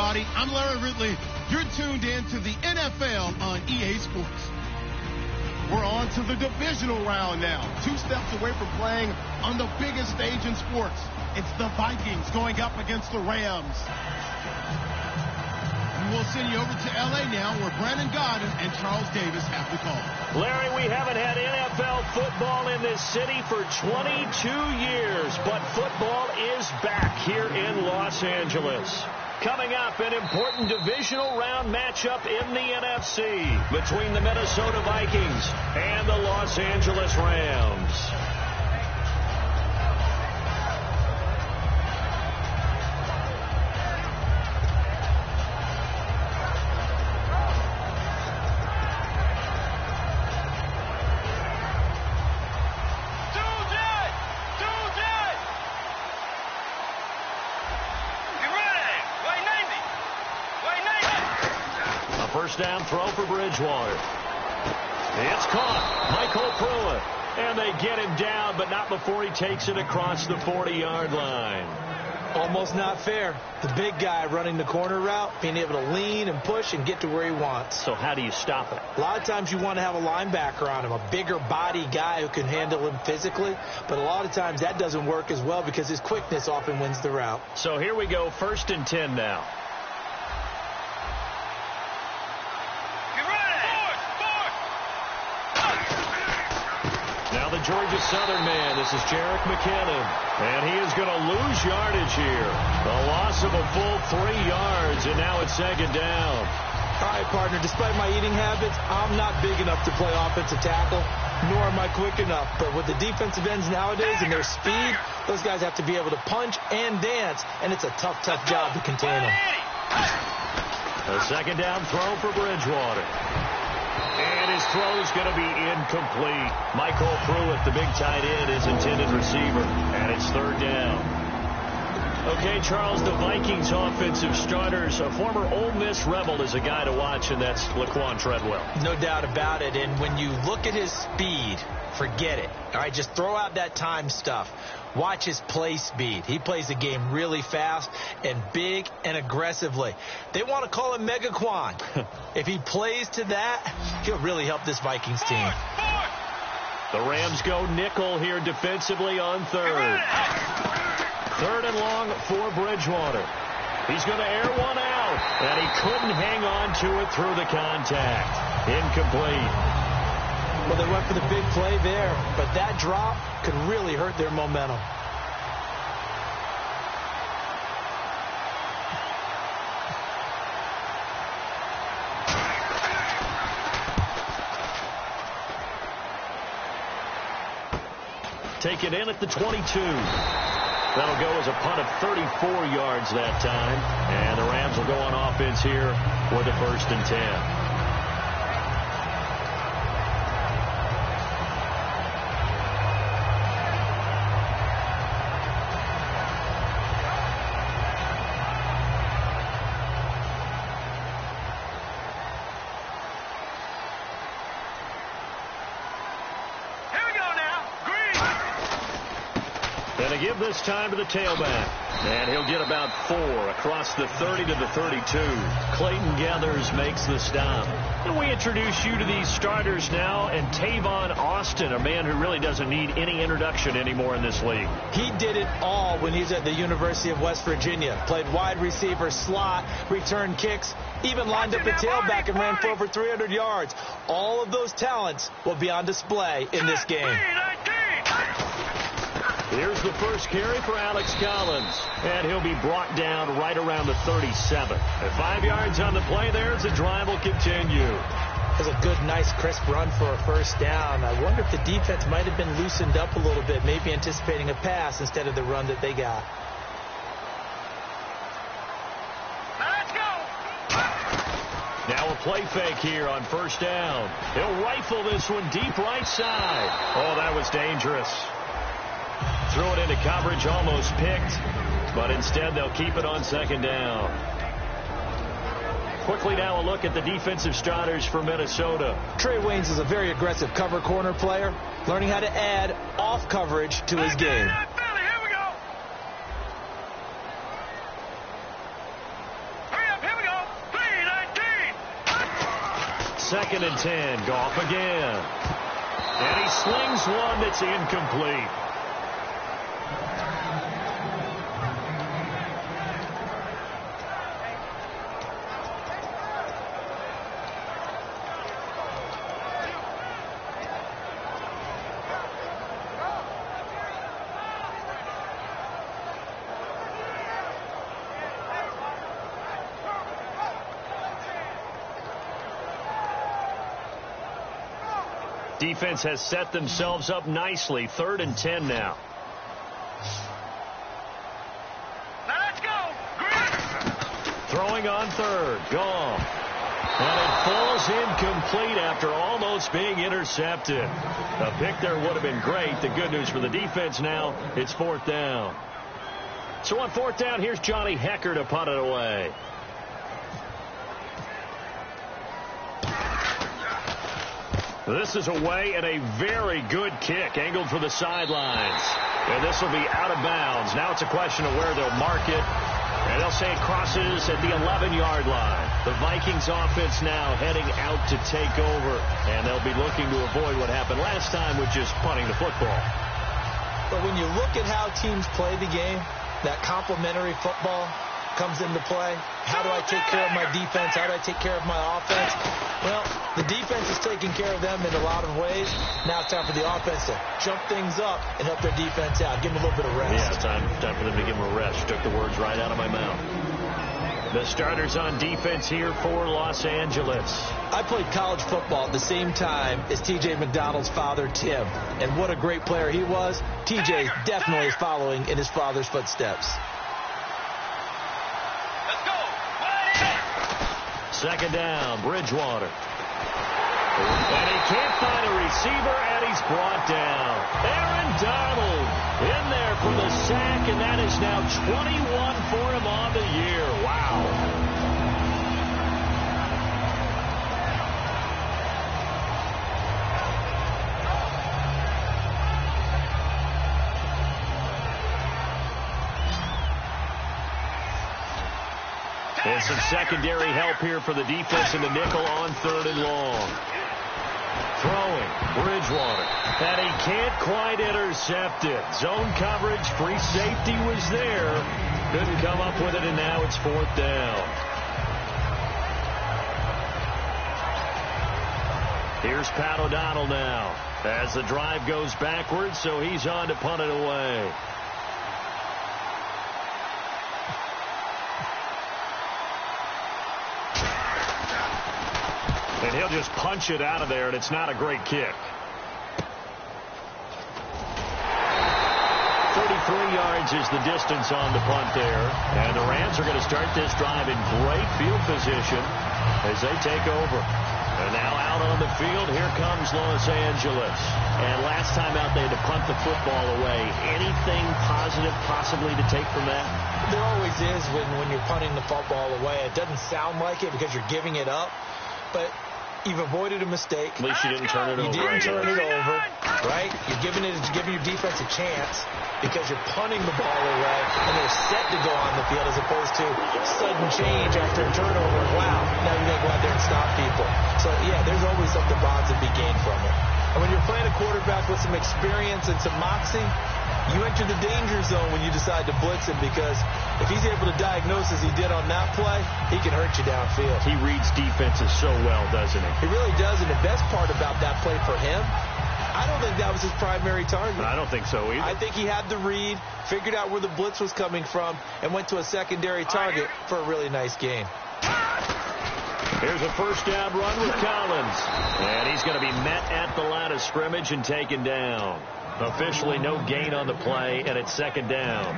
everybody. I'm Larry Ridley. You're tuned in to the NFL on EA Sports. We're on to the divisional round now. 2 steps away from playing on the biggest stage in sports. It's the Vikings going up against the Rams. And we'll send you over to L.A. now, where Brandon Godden and Charles Davis have the call. Larry, we haven't had NFL football in this city for 22 years, but football is back here in Los Angeles. Coming up, an important divisional round matchup in the NFC between the Minnesota Vikings and the Los Angeles Rams. Down throw for Bridgewater. It's caught. Michael Pruitt. And they get him down, but not before he takes it across the 40-yard line. Almost not fair. The big guy running the corner route, being able to lean and push and get to where he wants. So how do you stop it? A lot of times you want to have a linebacker on him, a bigger body guy who can handle him physically. But a lot of times that doesn't work as well because his quickness often wins the route. So here we go, 1st and 10 now. The Georgia Southern man, this is Jerick McKinnon, and he is going to lose yardage here. A loss of a full 3 yards, and now it's 2nd down. All right, partner, despite my eating habits, I'm not big enough to play offensive tackle, nor am I quick enough. But with the defensive ends nowadays and their speed, those guys have to be able to punch and dance, and it's a tough, tough job to contain them. A 2nd down throw for Bridgewater. And his throw is going to be incomplete. Michael Pruitt, the big tight end, is intended receiver. And it's 3rd down. Okay, Charles, the Vikings offensive starters, a former Ole Miss Rebel is a guy to watch, and that's Laquan Treadwell. No doubt about it. And when you look at his speed, forget it. All right, just throw out that time stuff. Watch his play speed. He plays the game really fast and big and aggressively. They want to call him Megaquan. If he plays to that, he'll really help this Vikings team. The Rams go nickel here defensively on 3rd. 3rd and long for Bridgewater. He's going to air one out, and he couldn't hang on to it through the contact. Incomplete. Well, they went for the big play there, but that drop could really hurt their momentum. Take it in at the 22. That'll go as a punt of 34 yards that time, and the Rams will go on offense here with a 1st and 10. Give this time to the tailback. And he'll get about 4 across the 30 to the 32. Clayton Gathers makes the stop. And we introduce you to these starters now. And Tavon Austin, a man who really doesn't need any introduction anymore in this league. He did it all when he's at the University of West Virginia. Played wide receiver, slot, returned kicks, even lined up a tailback and ran for over 300 yards. All of those talents will be on display in this game. Here's the first carry for Alex Collins, and he'll be brought down right around the 37. At 5 yards on the play there as the drive will continue. That's a good, nice, crisp run for a 1st down. I wonder if the defense might have been loosened up a little bit, maybe anticipating a pass instead of the run that they got. Let's go! Now a play fake here on 1st down. He'll rifle this one deep right side. Oh, that was dangerous. Threw it into coverage, almost picked, but instead they'll keep it on 2nd down. Quickly now a look at the defensive starters for Minnesota. Trey Waynes is a very aggressive cover corner player, learning how to add off coverage to his game. Here we go. Hurry up. 2nd and 10. Goff again. And he slings one that's incomplete. Defense has set themselves up nicely. 3rd and 10 now. Let's go. Throwing on 3rd. Goff. And it falls incomplete after almost being intercepted. A pick there would have been great. The good news for the defense now, it's 4th down. So on 4th down, here's Johnny Hecker to punt it away. This is away and a very good kick angled for the sidelines. And this will be out of bounds. Now it's a question of where they'll mark it. And they'll say it crosses at the 11-yard line. The Vikings offense now heading out to take over. And they'll be looking to avoid what happened last time with just punting the football. But when you look at how teams play the game, that complementary football comes into play. How do I take care of my defense? How do I take care of my offense? Well, the defense is taking care of them in a lot of ways. Now it's time for the offense to jump things up and help their defense out. Give them a little bit of rest. Yeah, time for them to give them a rest. Took the words right out of my mouth. The starters on defense here for Los Angeles. I played college football at the same time as T.J. McDonald's father, Tim. And what a great player he was. T.J. definitely is following in his father's footsteps. Let's go. 2nd down, Bridgewater. And he can't find a receiver, and he's brought down. Aaron Donald in there for the sack, and that is now 21 for him on the year. Wow. And some secondary help here for the defense in the nickel on 3rd and long. Throwing, Bridgewater. And he can't quite intercept it. Zone coverage, free safety was there. Couldn't come up with it, and now it's 4th down. Here's Pat O'Donnell now as the drive goes backwards, so he's on to punt it away. And he'll just punch it out of there, and it's not a great kick. 33 yards is the distance on the punt there. And the Rams are going to start this drive in great field position as they take over. And now out on the field, here comes Los Angeles. And last time out, they had to punt the football away. Anything positive possibly to take from that? There always is when you're punting the football away. It doesn't sound like it because you're giving it up. But you've avoided a mistake. At least you didn't turn it over. You didn't turn it over, right? You're giving your defense a chance because you're punting the ball away and they're set to go on the field as opposed to sudden change after a turnover. Wow, now you're going to go out there and stop people. So, yeah, there's always something positive to be gained from it. And when you're playing a quarterback with some experience and some moxie, you enter the danger zone when you decide to blitz him because if he's able to diagnose as he did on that play, he can hurt you downfield. He reads defenses so well, doesn't he? He really does, and the best part about that play for him, I don't think that was his primary target. I don't think so either. I think he had the read, figured out where the blitz was coming from, and went to a secondary target for a really nice gain. Here's a 1st down run with Collins. And he's going to be met at the line of scrimmage and taken down. Officially no gain on the play, and it's 2nd down.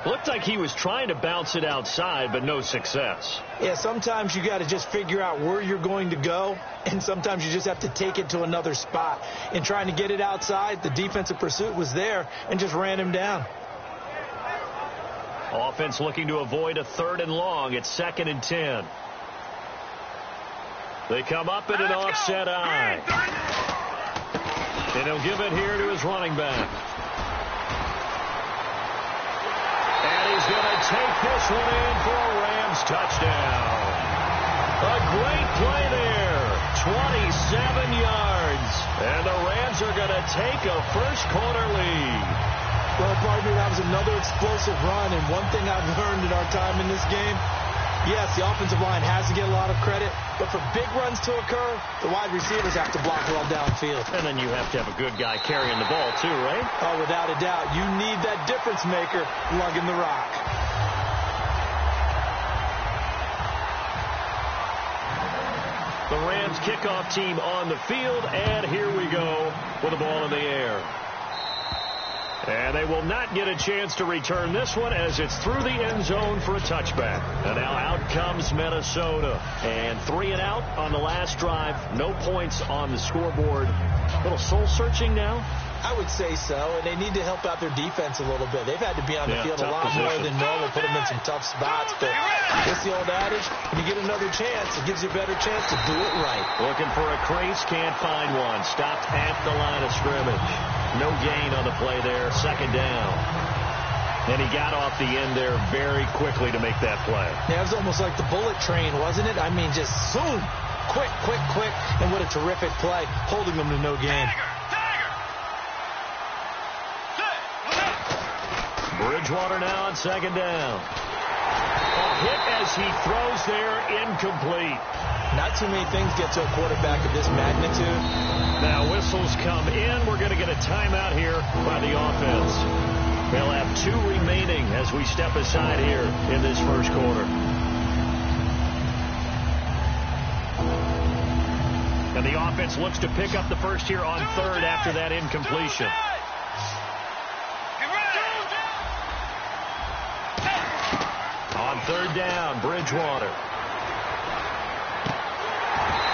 Looked like he was trying to bounce it outside, but no success. Yeah, sometimes you got to just figure out where you're going to go, and sometimes you just have to take it to another spot. In trying to get it outside, the defensive pursuit was there and just ran him down. Offense looking to avoid a 3rd and long. It's 2nd and 10. They come up in an offset eye. And he'll give it here to his running back. And he's going to take this one in for a Rams touchdown. A great play there. 27 yards. And the Rams are going to take a first-quarter lead. Well, pardon me, that was another explosive run. And one thing I've learned in our time in this game, yes, the offensive line has to get a lot of credit, but for big runs to occur, the wide receivers have to block well downfield. And then you have to have a good guy carrying the ball too, right? Oh, without a doubt. You need that difference maker lugging the rock. The Rams kickoff team on the field, and here we go with the ball in the air. And they will not get a chance to return this one as it's through the end zone for a touchback. And now out comes Minnesota. And 3 and out on the last drive. No points on the scoreboard. A little soul-searching now? I would say so, and they need to help out their defense a little bit. They've had to be on the field a lot more than normal, put them in some tough spots. But what's the old adage? When you get another chance, it gives you a better chance to do it right. Looking for a crease, can't find one. Stopped at the line of scrimmage. No gain on the play there, second down. And he got off the end there very quickly to make that play. Yeah, it was almost like the bullet train, wasn't it? I mean, just zoom. Quick, quick, quick. And what a terrific play, holding them to no gain. Bridgewater now on second down. A hit as he throws there, incomplete. Not too many things get to a quarterback of this magnitude. Now whistles come in. We're going to get a timeout here by the offense. They'll have 2 remaining as we step aside here in this first quarter. And the offense looks to pick up the first here on third after that incompletion. On third down, Bridgewater.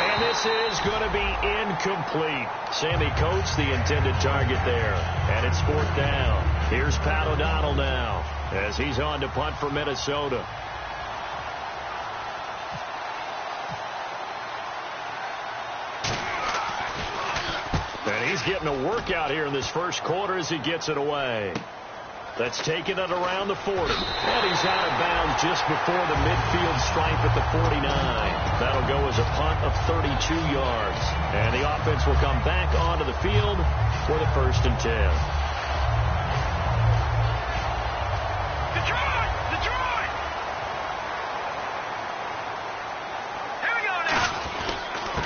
And this is going to be incomplete. Sammy Coates, the intended target there. And it's 4th down. Here's Pat O'Donnell now as he's on to punt for Minnesota. And he's getting a workout here in this first quarter as he gets it away. That's taking it around the 40. And he's out of bounds just before the midfield stripe at the 49. That'll go as a punt of 32 yards. And the offense will come back onto the field for the 1st and 10. Detroit! Detroit! Here we go now.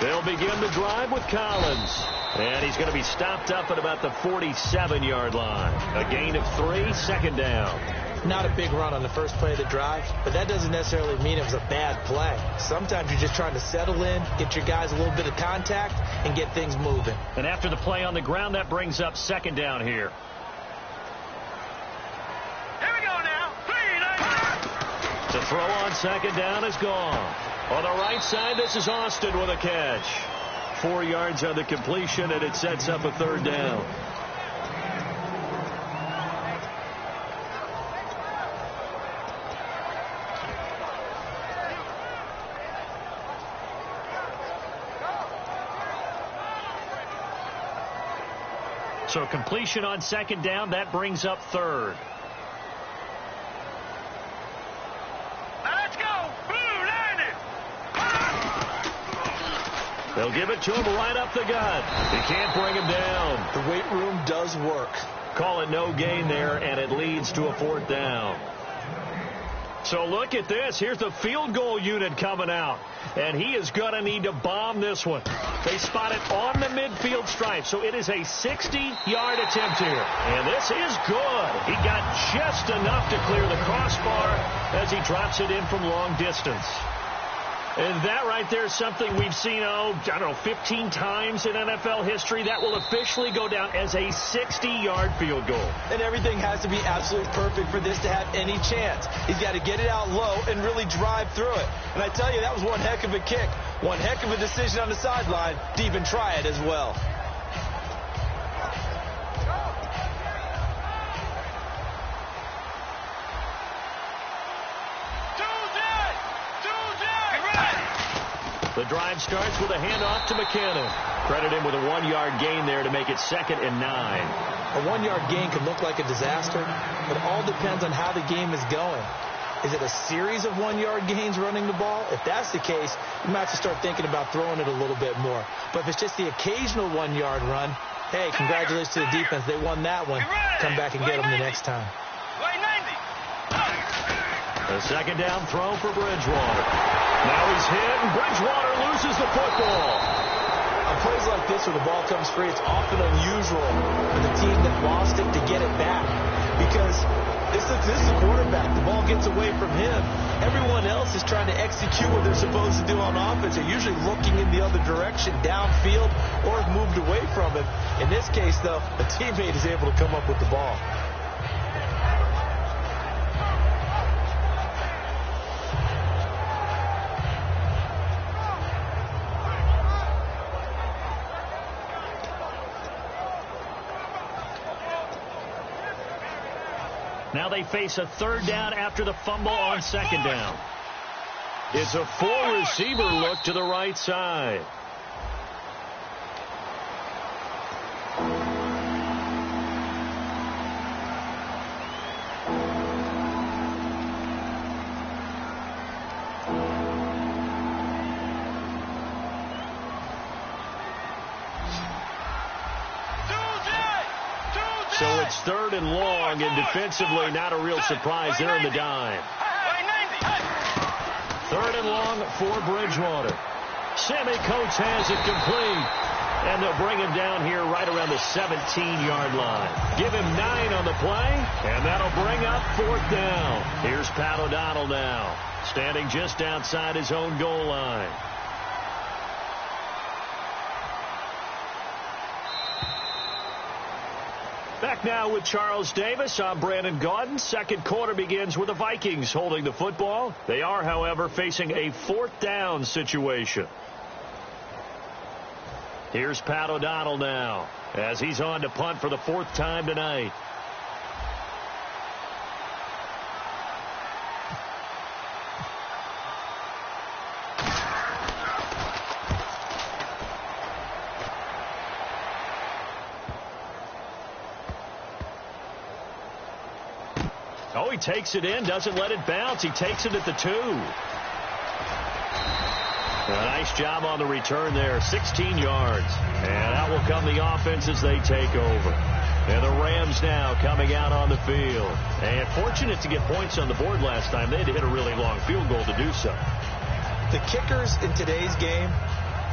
They'll begin the drive with Collins. And he's going to be stopped up at about the 47-yard line. A gain of 3, second down. Not a big run on the first play of the drive, but that doesn't necessarily mean it was a bad play. Sometimes you're just trying to settle in, get your guys a little bit of contact, and get things moving. And after the play on the ground, that brings up second down here. Here we go now. 3, 9. To throw on second down is gone. On the right side, this is Austin with a catch. 4 yards on the completion, and it sets up a third down. So completion on second down, that brings up third. They'll give it to him right up the gut. He can't bring him down. The weight room does work. Call it no gain there, and it leads to a 4th down. So look at this. Here's the field goal unit coming out. And he is going to need to bomb this one. They spot it on the midfield stripe. So it is a 60-yard attempt here. And this is good. He got just enough to clear the crossbar as he drops it in from long distance. And that right there is something we've seen, 15 times in NFL history. That will officially go down as a 60-yard field goal. And everything has to be absolutely perfect for this to have any chance. He's got to get it out low and really drive through it. And I tell you, that was one heck of a kick. One heck of a decision on the sideline to even try it as well. The drive starts with a handoff to McKinnon. Credit him with a 1-yard gain there to make it 2nd and 9. A 1-yard gain can look like a disaster, but it all depends on how the game is going. Is it a series of 1-yard gains running the ball? If that's the case, you might have to start thinking about throwing it a little bit more. But if it's just the occasional 1-yard run, hey, congratulations to the defense. They won that one. Come back and get them the next time. A second down throw for Bridgewater. Now he's hit, and Bridgewater loses the football. On plays like this where the ball comes free, it's often unusual for the team that lost it to get it back. Because this is the quarterback. The ball gets away from him. Everyone else is trying to execute what they're supposed to do on offense. They're usually looking in the other direction, downfield, or have moved away from him. In this case, though, a teammate is able to come up with the ball. Now they face a third down after the fumble on second down. It's a full receiver look to the right side. So it's third and long, and defensively not a real surprise. They're in the dime. Third and long for Bridgewater. Sammy Coates has it complete. And they'll bring him down here right around the 17-yard line. Give him 9 on the play, and that'll bring up fourth down. Here's Pat O'Donnell now, standing just outside his own goal line. Back now with Charles Davis. I'm Brandon Gaudin. Second quarter begins with the Vikings holding the football. They are, however, facing a fourth down situation. Here's Pat O'Donnell now as he's on to punt for the fourth time tonight. Oh, he takes it in, doesn't let it bounce. He takes it at the 2. A nice job on the return there, 16 yards. And out will come the offense as they take over. And the Rams now coming out on the field. And fortunate to get points on the board last time. They had to hit a really long field goal to do so. The kickers in today's game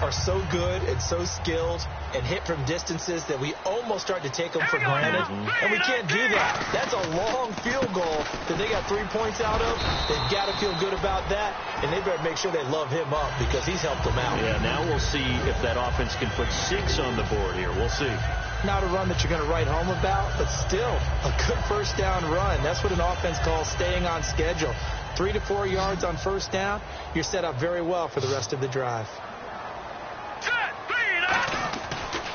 are so good and so skilled and hit from distances that we almost start to take them for granted. And we can't do that. That's a long field goal that they got 3 points out of. They've got to feel good about that, and they better make sure they love him up because he's helped them out. Yeah, now we'll see if that offense can put 6 on the board here. We'll see. Not a run that you're going to write home about, but still a good first down run. That's what an offense calls staying on schedule. 3 to 4 yards on first down, you're set up very well for the rest of the drive.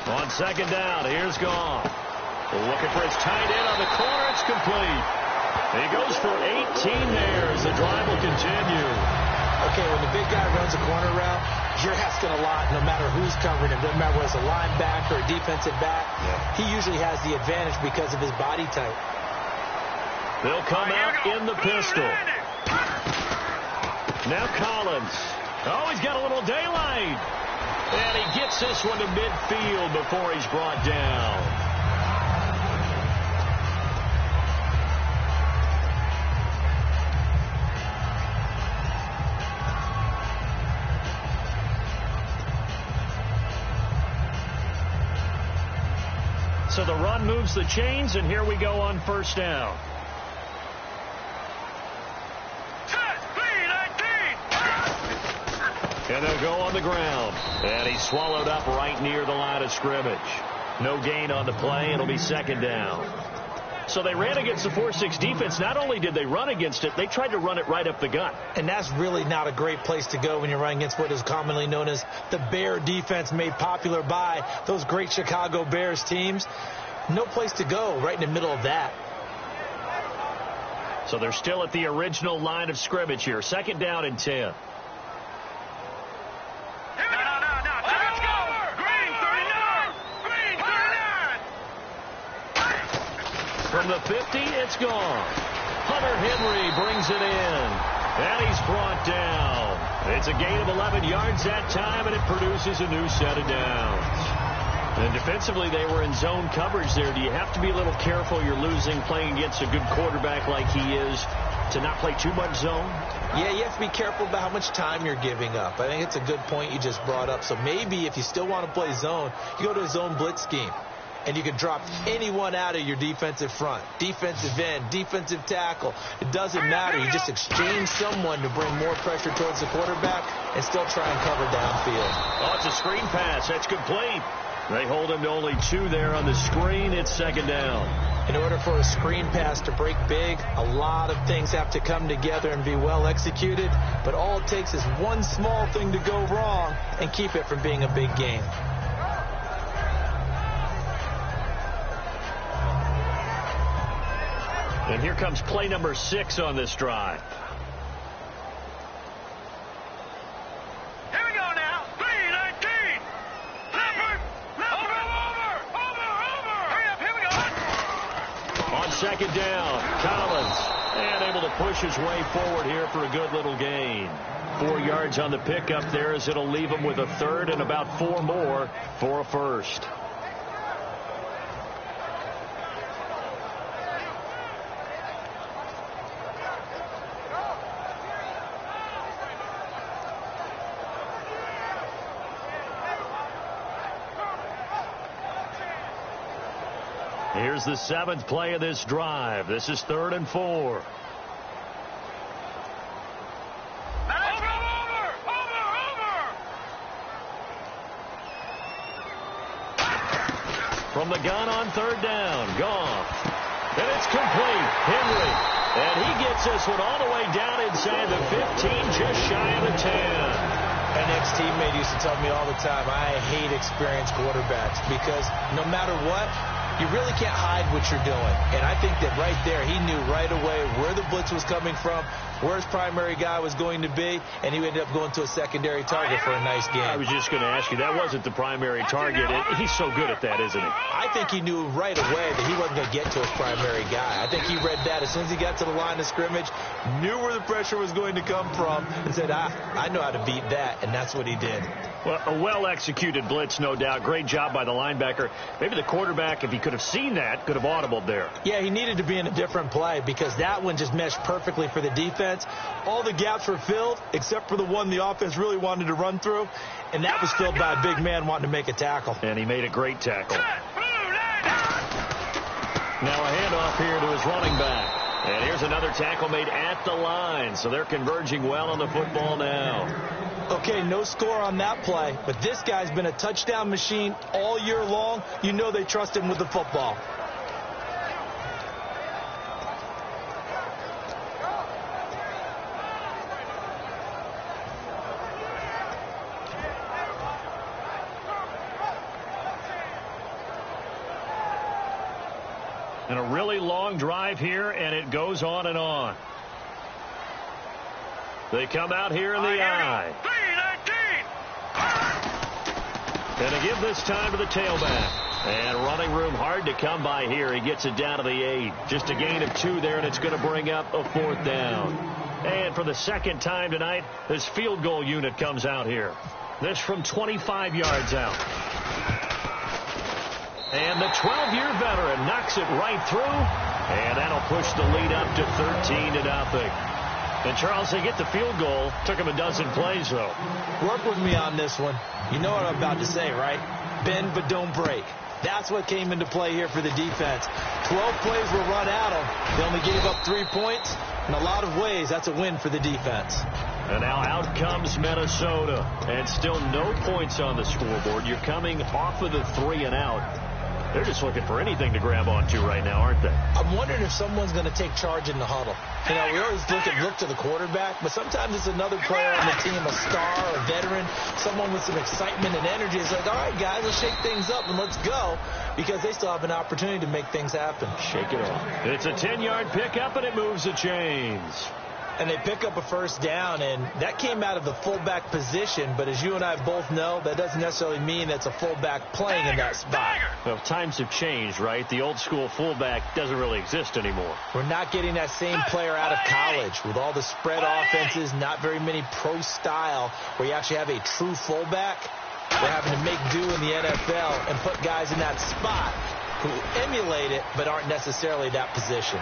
On second down, here's Goff. Looking for his tight end on the corner. It's complete. He goes for 18 there as the drive will continue. Okay, when the big guy runs a corner route, you're asking a lot no matter who's covering him. Doesn't matter whether it's a linebacker or a defensive back. Yeah. He usually has the advantage because of his body type. They'll come out in the pistol. Now Collins. Oh, he's got a little daylight. And he gets this one to midfield before he's brought down. So the run moves the chains, and here we go on first down. And they'll go on the ground. And he's swallowed up right near the line of scrimmage. No gain on the play. It'll be second down. So they ran against the 4-6 defense. Not only did they run against it, they tried to run it right up the gut. And that's really not a great place to go when you're running against what is commonly known as the Bear defense, made popular by those great Chicago Bears teams. No place to go right in the middle of that. So they're still at the original line of scrimmage here. Second down and 10. From the 50, it's gone. Hunter Henry brings it in. And he's brought down. It's a gain of 11 yards that time, and it produces a new set of downs. And defensively, they were in zone coverage there. Do you have to be a little careful? You're losing playing against a good quarterback like he is to not play too much zone? Yeah, you have to be careful about how much time you're giving up. I think it's a good point you just brought up. So maybe if you still want to play zone, you go to a zone blitz scheme. And you can drop anyone out of your defensive front. Defensive end, defensive tackle. It doesn't matter. You just exchange someone to bring more pressure towards the quarterback and still try and cover downfield. Oh, it's a screen pass. That's complete. They hold him to only 2 there on the screen. It's second down. In order for a screen pass to break big, a lot of things have to come together and be well executed. But all it takes is one small thing to go wrong and keep it from being a big game. And here comes play number 6 on this drive. Here we go now. 3-19. Over. Hurry up, here we go. On second down, Collins. And able to push his way forward here for a good little gain. 4 yards on the pickup there as it'll leave him with a third and about 4 more for a first. Here's the 7th play of this drive. This is 3rd and 4. Over. From the gun on 3rd down. Goff. And it's complete. Henry. And he gets this one all the way down inside the 15, just shy of the 10. An ex-teammate used to tell me all the time, I hate experienced quarterbacks because no matter what, you really can't hide what you're doing. And I think that right there, he knew right away where the blitz was coming from, where his primary guy was going to be, and he ended up going to a secondary target for a nice game. I was just going to ask you, that wasn't the primary target. He's so good at that, isn't he? I think he knew right away that he wasn't going to get to his primary guy. I think he read that as soon as he got to the line of scrimmage, knew where the pressure was going to come from, and said, I know how to beat that, and that's what he did. Well, a well-executed blitz, no doubt. Great job by the linebacker. Maybe the quarterback, if he could have seen that, could have audibled there. Yeah, he needed to be in a different play because that one just meshed perfectly for the defense. All the gaps were filled except for the one the offense really wanted to run through, and that was filled by a big man wanting to make a tackle. And he made a great tackle. Now a handoff here to his running back. And here's another tackle made at the line, so they're converging well on the football now. Okay, no score on that play, but this guy's been a touchdown machine all year long. You know they trust him with the football. And a really long drive here, and it goes on and on. They come out here in the eye. 3-19. And they give this time to the tailback. And running room hard to come by here. He gets it down to the 8. Just a gain of 2 there, and it's going to bring up a 4th down. And for the second time tonight, this field goal unit comes out here. This from 25 yards out. And the 12-year veteran knocks it right through. And that'll push the lead up to 13-0. And, Charles, they get the field goal. Took him a dozen plays, though. Work with me on this one. You know what I'm about to say, right? Bend but don't break. That's what came into play here for the defense. 12 plays were run at them. They only gave up 3 points. In a lot of ways, that's a win for the defense. And now out comes Minnesota. And still no points on the scoreboard. You're coming off of the 3 and out. They're just looking for anything to grab onto right now, aren't they? I'm wondering if someone's going to take charge in the huddle. You know, we always look to the quarterback, but sometimes it's another player on the team, a star, a veteran, someone with some excitement and energy. It's like, all right, guys, let's shake things up and let's go, because they still have an opportunity to make things happen. Shake it off. It's a 10-yard pickup, and it moves the chains. And they pick up a first down, and that came out of the fullback position. But as you and I both know, that doesn't necessarily mean that's a fullback playing in that spot. Well, times have changed, right? The old school fullback doesn't really exist anymore. We're not getting that same player out of college with all the spread offenses, not very many pro style where you actually have a true fullback. We're having to make do in the NFL and put guys in that spot who emulate it but aren't necessarily that position.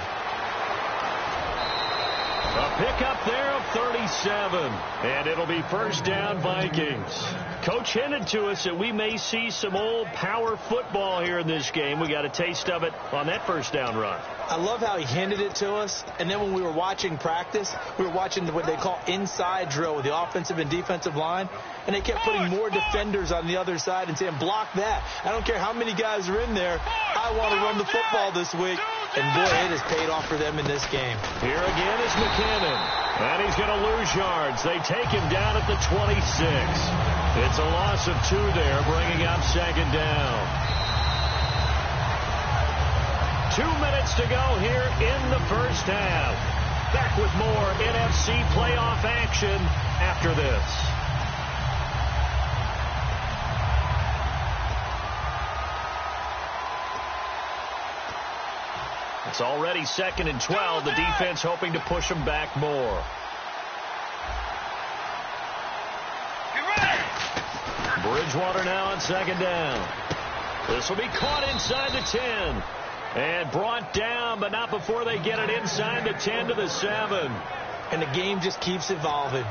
A pickup there of 37, and it'll be first down Vikings. Coach hinted to us that we may see some old power football here in this game. We got a taste of it on that first down run. I love how he hinted it to us, and then when we were watching practice, we were watching what they call inside drill with the offensive and defensive line, and they kept putting more defenders on the other side and saying, block that. I don't care how many guys are in there. I want to run the football this week. And, boy, it has paid off for them in this game. Here again is McKinnon. And he's going to lose yards. They take him down at the 26. It's a loss of 2 there, bringing up second down. 2 minutes to go here in the first half. Back with more NFC playoff action after this. It's already 2nd and 12. The defense hoping to push them back more. Bridgewater now on second down. This will be caught inside the 10. And brought down, but not before they get it inside the 10 to the 7. And the game just keeps evolving.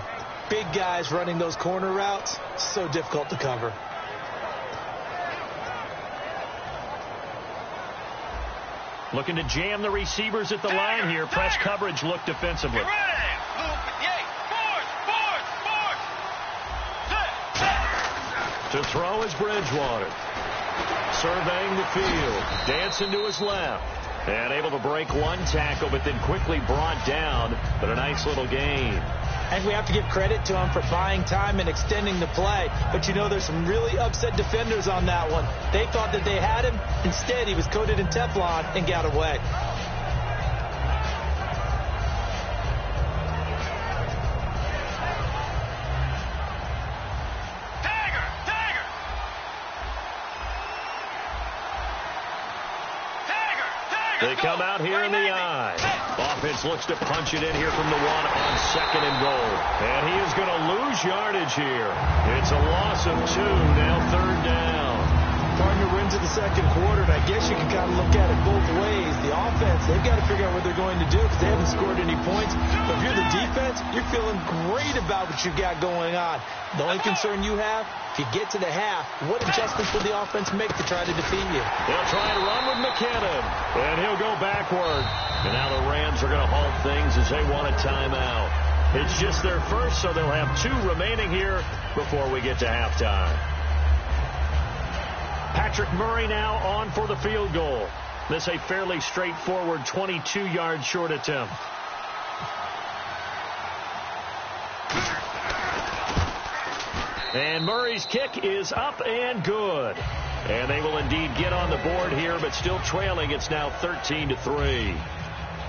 Big guys running those corner routes, so difficult to cover. Looking to jam the receivers at the line here. Press coverage look defensively. To throw is Bridgewater. Surveying the field. Dancing to his left. And able to break one tackle, but then quickly brought down. But a nice little gain. I think we have to give credit to him for buying time and extending the play. But, you know, there's some really upset defenders on that one. They thought that they had him. Instead, he was coated in Teflon and got away. They come out here in the eye. Offense looks to punch it in here from the 1 on 2nd and goal. And he is going to lose yardage here. It's a loss of 2, now 3rd down. Partner, we're into the second quarter, and I guess you can kind of look at it both ways. The offense, they've got to figure out what they're going to do because they haven't scored any points. But if you're the defense, you're feeling great about what you've got going on. The only concern you have, if you get to the half, what adjustments will the offense make to try to defeat you? They'll try and run with McKinnon, and he'll go backward. And now the Rams are going to halt things as they want a timeout. It's just their first, so they'll have 2 remaining here before we get to halftime. Patrick Murray now on for the field goal. This a fairly straightforward 22-yard short attempt. And Murray's kick is up and good. And they will indeed get on the board here, but still trailing. It's now 13-3.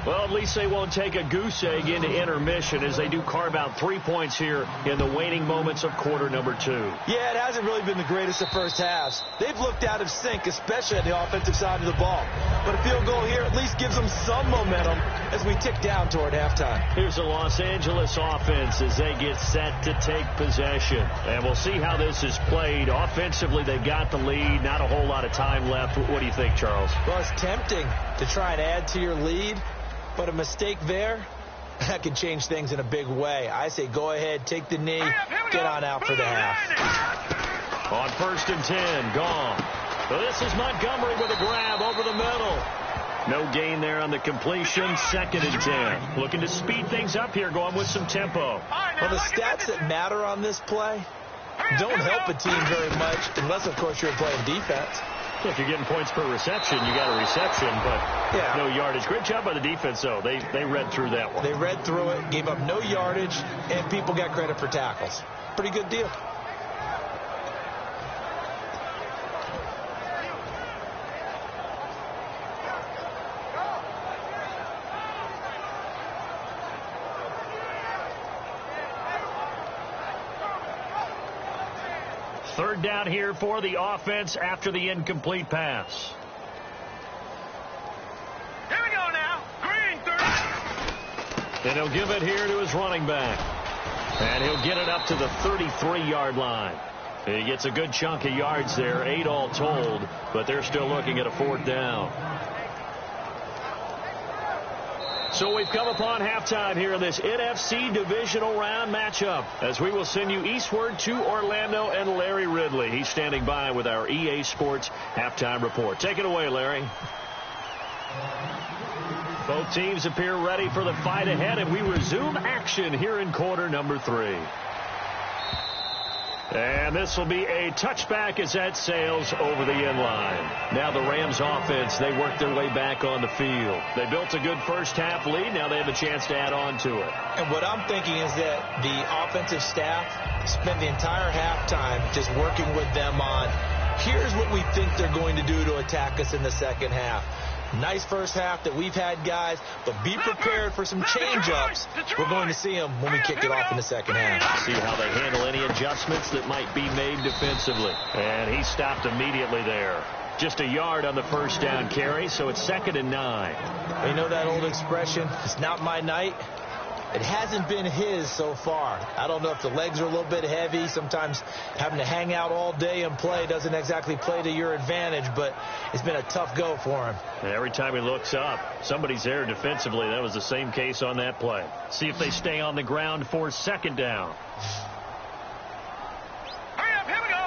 Well, at least they won't take a goose egg into intermission as they do carve out 3 points here in the waning moments of quarter number 2. Yeah, it hasn't really been the greatest of first halves. They've looked out of sync, especially on the offensive side of the ball. But a field goal here at least gives them some momentum as we tick down toward halftime. Here's the Los Angeles offense as they get set to take possession. And we'll see how this is played. Offensively, they got the lead. Not a whole lot of time left. What do you think, Charles? Well, it's tempting to try and add to your lead. But a mistake there, that can change things in a big way. I say go ahead, take the knee, get on out for the half. On 1st and 10, gone. So this is Montgomery with a grab over the middle. No gain there on the completion. 2nd and 10. Looking to speed things up here, going with some tempo. Well, the stats that matter on this play don't help a team very much, unless, of course, you're playing defense. If you're getting points per reception, you got a reception, but no yardage. Great job by the defense, though. They read through that one. They read through it, gave up no yardage, and people got credit for tackles. Pretty good deal. Third down here for the offense after the incomplete pass. Here we go now. Green 30. And he'll give it here to his running back. And he'll get it up to the 33-yard line. He gets a good chunk of yards there, 8 all told, but they're still looking at a fourth down. So we've come upon halftime here in this NFC Divisional Round matchup, as we will send you eastward to Orlando and Larry Ridley. He's standing by with our EA Sports halftime report. Take it away, Larry. Both teams appear ready for the fight ahead, and we resume action here in quarter number 3. And this will be a touchback as that sails over the end line. Now the Rams offense, they work their way back on the field. They built a good first half lead. Now they have a chance to add on to it. And what I'm thinking is that the offensive staff spent the entire halftime just working with them on, here's what we think they're going to do to attack us in the second half. Nice first half that we've had, guys, but be prepared for some change-ups. We're going to see them when we kick it off in the second half. See how they handle any adjustments that might be made defensively. And he stopped immediately there. Just a yard on the first down carry, so it's 2nd and 9. You know that old expression, it's not my night? It hasn't been his so far. I don't know if the legs are a little bit heavy. Sometimes having to hang out all day and play doesn't exactly play to your advantage, but it's been a tough go for him. Every time he looks up, somebody's there defensively. That was the same case on that play. See if they stay on the ground for 2nd down. Hurry up, here we go.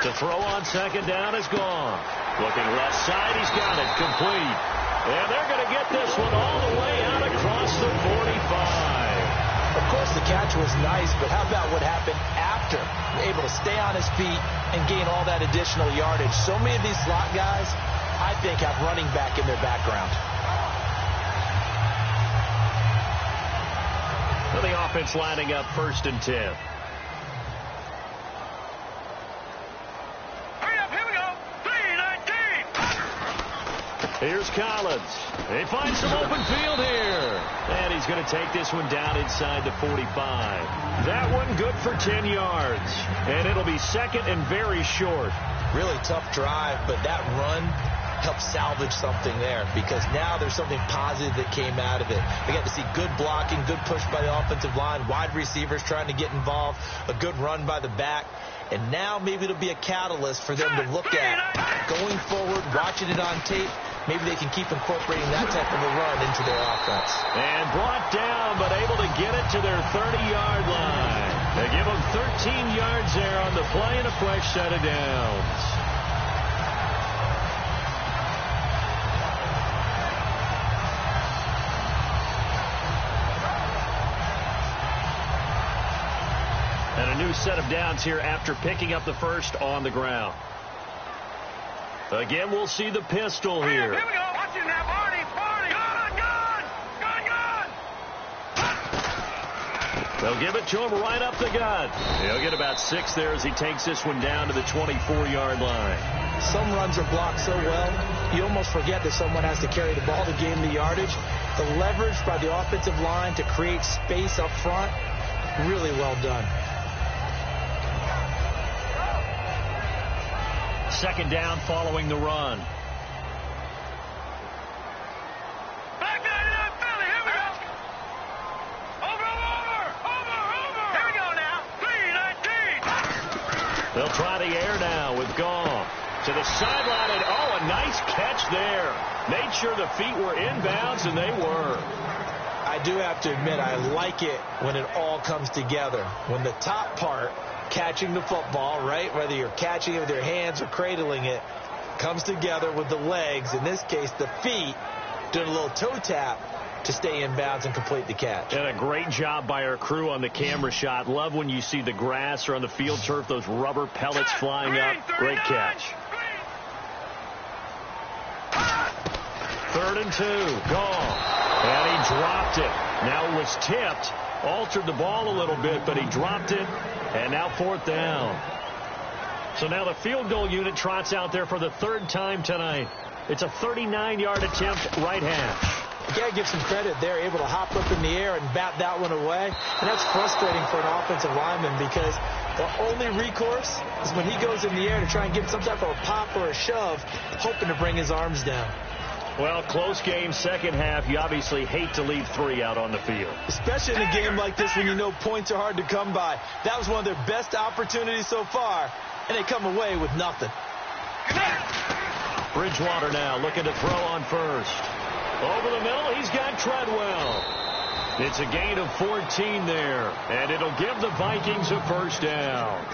To throw on 2nd down is gone. Looking left side, he's got it complete. And they're going to get this one all the way out across the 45. Of course, the catch was nice, but how about what happened after? Able to stay on his feet and gain all that additional yardage. So many of these slot guys, I think, have running back in their background. So the offense lining up 1st and 10. Here's Collins. He finds some open field here. And he's going to take this one down inside the 45. That one good for 10 yards. And it'll be 2nd and very short. Really tough drive, but that run helped salvage something there, because now there's something positive that came out of it. We got to see good blocking, good push by the offensive line, wide receivers trying to get involved, a good run by the back. And now maybe it'll be a catalyst for them to look at going forward, watching it on tape. Maybe they can keep incorporating that type of a run into their offense. And brought down, but able to get it to their 30-yard line. They give them 13 yards there on the play and a fresh set of downs. And a new set of downs here after picking up the first on the ground. Again, we'll see the pistol here. Here we go. Watch it now, Barney. Gun. They'll give it to him right up the gut. He'll get about 6 there as he takes this one down to the 24-yard line. Some runs are blocked so well, you almost forget that someone has to carry the ball to gain the yardage. The leverage by the offensive line to create space up front, really well done. 2nd down following the run. Back down, Philly. Here we go. Over. Here we go now. 3-19. They'll try the air now with Gall. To the sideline, and a nice catch there. Made sure the feet were inbounds, and they were. I do have to admit, I like it when it all comes together. When the top part, catching the football, right, whether you're catching it with your hands or cradling it, comes together with the legs, in this case the feet, doing a little toe tap to stay in bounds and complete the catch. And a great job by our crew on the camera shot. Love when you see the grass or on the field turf, those rubber pellets flying up. Great catch. 3rd and 2. Gall. And he dropped it. Now it was tipped. Altered the ball a little bit, but he dropped it. And now 4th down. So now the field goal unit trots out there for the 3rd time tonight. It's a 39-yard attempt, right hash. You got to give some credit. They're able to hop up in the air and bat that one away. And that's frustrating for an offensive lineman, because The only recourse is when he goes in the air to try and give some type of a pop or a shove, hoping to bring his arms down. Well, close game, second half. You obviously hate to leave 3 out on the field. Especially in a game like this when you know points are hard to come by. That was one of their best opportunities so far, and they come away with nothing. Bridgewater now looking to throw on first. Over the middle, he's got Treadwell. It's a gain of 14 there, and it'll give the Vikings a first down.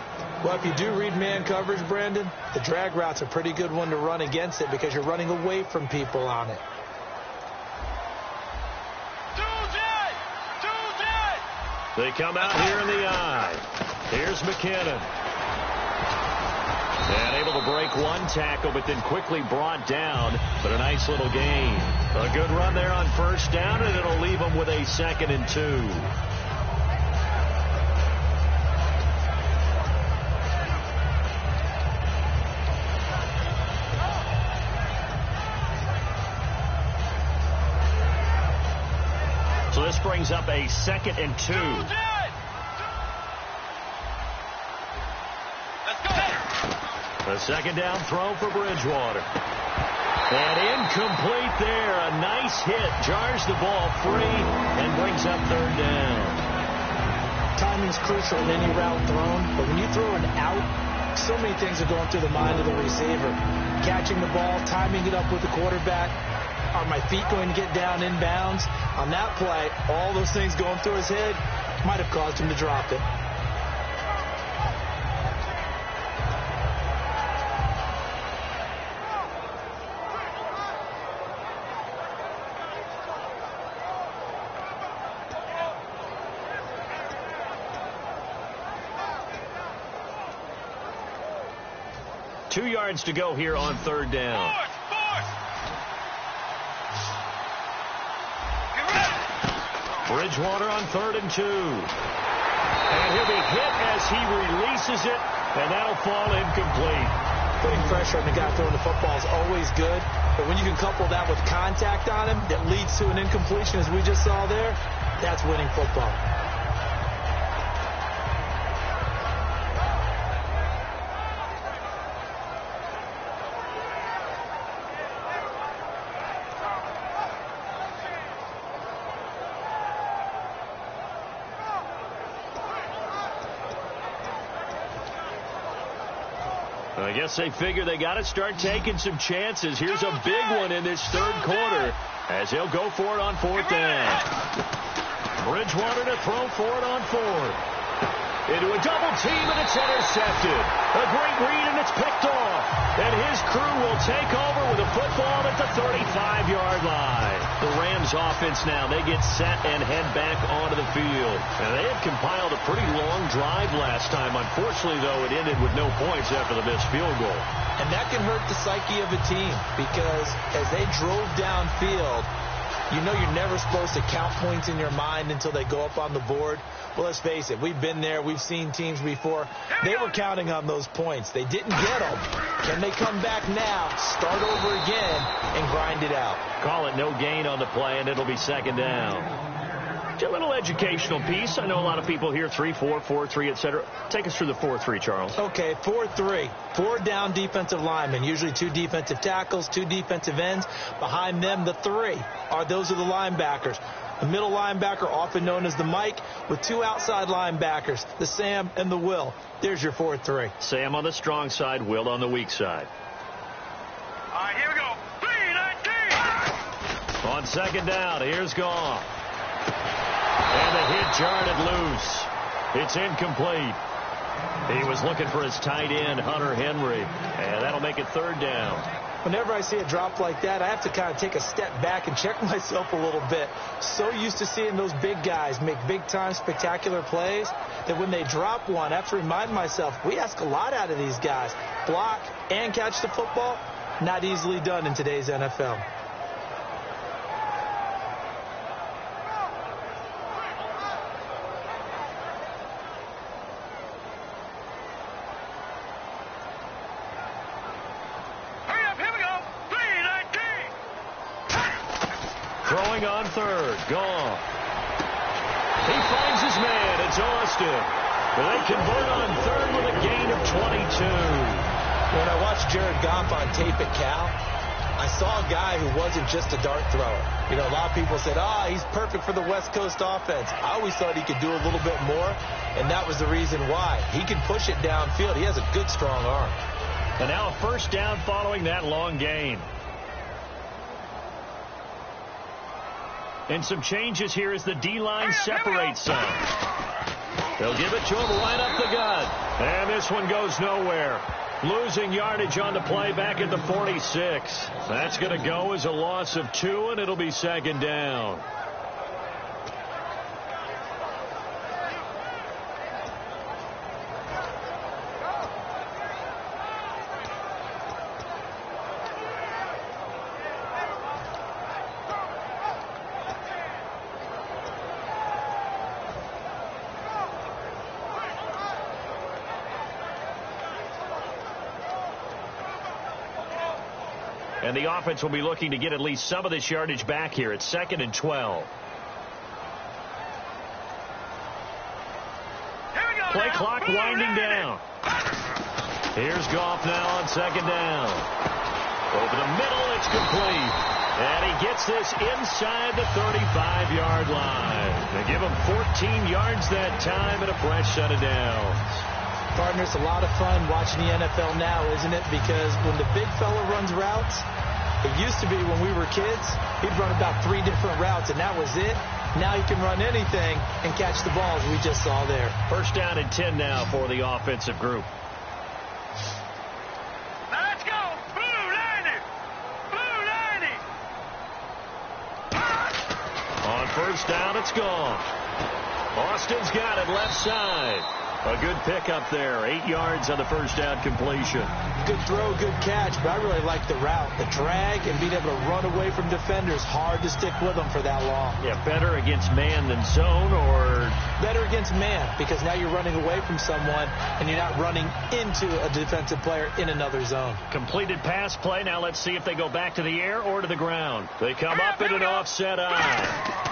Well, if you do read man coverage, Brandon, the drag route's a pretty good one to run against it because you're running away from people on it. They come out here in the eye. Here's McKinnon. And able to break one tackle, but then quickly brought down. But a nice little gain. A good run there on first down, and it'll leave them with a 2nd and 2. So this brings up a 2nd and 2. The second down throw for Bridgewater. And incomplete there. A nice hit. Jars the ball free and brings up 3rd down. Timing's crucial in any route thrown, but when you throw an out, so many things are going through the mind of the receiver. Catching the ball, timing it up with the quarterback. Are my feet going to get down inbounds? On that play, all those things going through his head might have caused him to drop it. Two yards to go here on 3rd down. Bridgewater on 3rd and 2. And he'll be hit as he releases it, and that'll fall incomplete. Putting pressure on the guy throwing the football is always good, but when you can couple that with contact on him that leads to an incompletion, as we just saw there, that's winning football. I guess they figure they got to start taking some chances. Here's a big one in this 3rd quarter as he'll go for it on 4th down. Bridgewater to throw for it on 4th. Into a double team, and it's intercepted. A great read, and it's picked off. And his crew will take over with a football at the 35-yard line. The Rams offense now, they get set and head back onto the field. And they had compiled a pretty long drive last time. Unfortunately, though, it ended with no points after the missed field goal. And that can hurt the psyche of a team because as they drove downfield, you know you're never supposed to count points in your mind until they go up on the board. Well, let's face it, we've been there. We've seen teams before. They were counting on those points. They didn't get them. Can they come back now, start over again, and grind it out? Call it no gain on the play, and it'll be 2nd down. A little educational piece. I know a lot of people here, 3-4, 4-3, etc. Take us through the 4-3, Charles. Okay, 4-3. 4 down defensive linemen, usually 2 defensive tackles, 2 defensive ends. Behind them, the 3 those are the linebackers. The middle linebacker, often known as the Mike, with 2 outside linebackers, the Sam and the Will. There's your 4-3. Sam on the strong side, Will on the weak side. All right, here we go. 3-19. On 2nd down, here's Goff. And the hit jarred it loose. It's incomplete. He was looking for his tight end, Hunter Henry, and that'll make it 3rd down. Whenever I see a drop like that, I have to kind of take a step back and check myself a little bit. So used to seeing those big guys make big-time spectacular plays that when they drop one, I have to remind myself, we ask a lot out of these guys. Block and catch the football, not easily done in today's NFL. Throwing on 3rd. Goff. He finds his man. It's Austin. They convert on third with a gain of 22. When I watched Jared Goff on tape at Cal, I saw a guy who wasn't just a dart thrower. You know, a lot of people said, he's perfect for the West Coast offense. I always thought he could do a little bit more, and that was the reason why. He can push it downfield. He has a good, strong arm. And now a first down following that long gain. And some changes here as the D-line separates some. They'll give it to him right up the gut. And this one goes nowhere. Losing yardage on the play back at the 46. That's going to go as a loss of 2, and it'll be second down. And the offense will be looking to get at least some of this yardage back here. It's 2nd and 12. Play clock winding down. Here's Goff now on 2nd down. Over the middle, it's complete. And he gets this inside the 35-yard line. They give him 14 yards that time and a fresh set of downs. Partner, it's a lot of fun watching the NFL now, isn't it? Because when the big fella runs routes, it used to be when we were kids, he'd run about 3 different routes, and that was it. Now he can run anything and catch the balls we just saw there. First down and 10 now for the offensive group. Now let's go. Blue 90. Blue 90. On first down, it's gone. Austin's got it left side. A good pickup there. 8 yards on the first down completion. Good throw, good catch, but I really like the route. The drag and being able to run away from defenders. Hard to stick with them for that long. Yeah, better against man than zone, or? Better against man, because now you're running away from someone and you're not running into a defensive player in another zone. Completed pass play. Now let's see if they go back to the air or to the ground. They come up in an offset eye.